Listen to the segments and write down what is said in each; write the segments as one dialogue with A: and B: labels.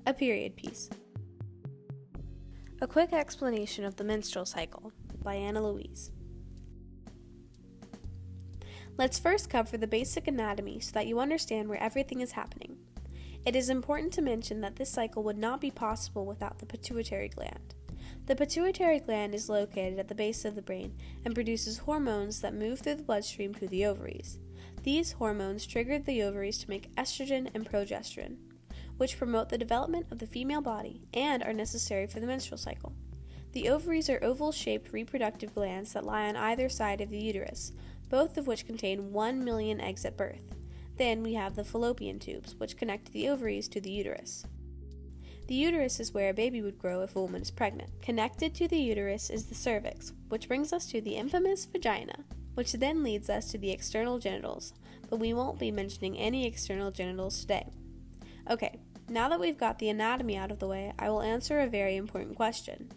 A: A period piece. A quick explanation of the menstrual cycle by Anna Louise. Let's first cover the basic anatomy so that you understand where everything is happening. It is important to mention that this cycle would not be possible without the pituitary gland. The pituitary gland is located at the base of the brain and produces hormones that move through the bloodstream to the ovaries. These hormones trigger the ovaries to make estrogen and progesterone, which promote the development of the female body and are necessary for the menstrual cycle. The ovaries are oval-shaped reproductive glands that lie on either side of the uterus, both of which contain 1 million eggs at birth. Then we have the fallopian tubes, which connect the ovaries to the uterus. The uterus is where a baby would grow if a woman is pregnant. Connected to the uterus is the cervix, which brings us to the infamous vagina, which then leads us to the external genitals, but we won't be mentioning any external genitals today. Okay, now that we've got the anatomy out of the way, I will answer a very important question.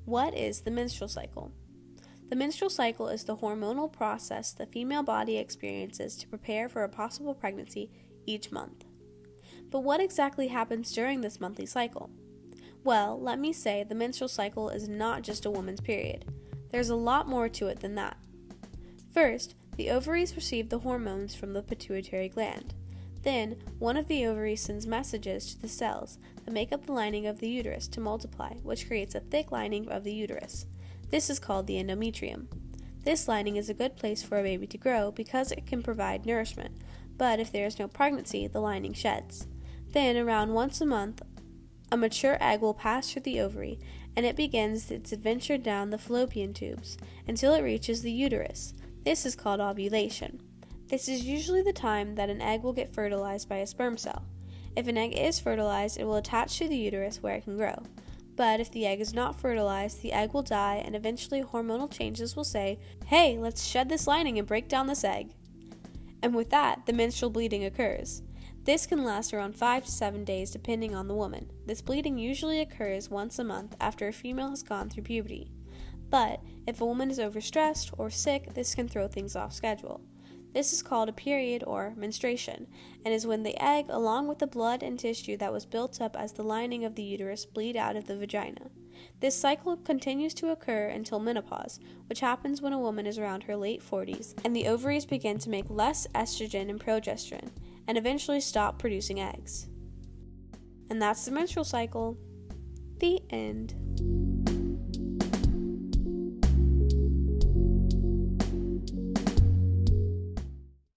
A: What is the menstrual cycle? The menstrual cycle is the hormonal process the female body experiences to prepare for a possible pregnancy each month. But what exactly happens during this monthly cycle? Well, let me say the menstrual cycle is not just a woman's period. There's a lot more to it than that. First, the ovaries receive the hormones from the pituitary gland. Then, one of the ovaries sends messages to the cells that make up the lining of the uterus to multiply, which creates a thick lining of the uterus. This is called the endometrium. This lining is a good place for a baby to grow because it can provide nourishment, but if there is no pregnancy, the lining sheds. Then, around once a month, a mature egg will pass through the ovary, and it begins its adventure down the fallopian tubes until it reaches the uterus. This is called ovulation. This is usually the time that an egg will get fertilized by a sperm cell. If an egg is fertilized, it will attach to the uterus where it can grow. But if the egg is not fertilized, the egg will die, and eventually hormonal changes will say, "Hey, let's shed this lining and break down this egg." And with that, the menstrual bleeding occurs. This can last around 5 to 7 days depending on the woman. This bleeding usually occurs once a month after a female has gone through puberty. But if a woman is overstressed or sick, this can throw things off schedule. This is called a period or menstruation, and is when the egg, along with the blood and tissue that was built up as the lining of the uterus, bleed out of the vagina. This cycle continues to occur until menopause, which happens when a woman is around her late 40s, and the ovaries begin to make less estrogen and progesterone, and eventually stop producing eggs. And that's the menstrual cycle. The end.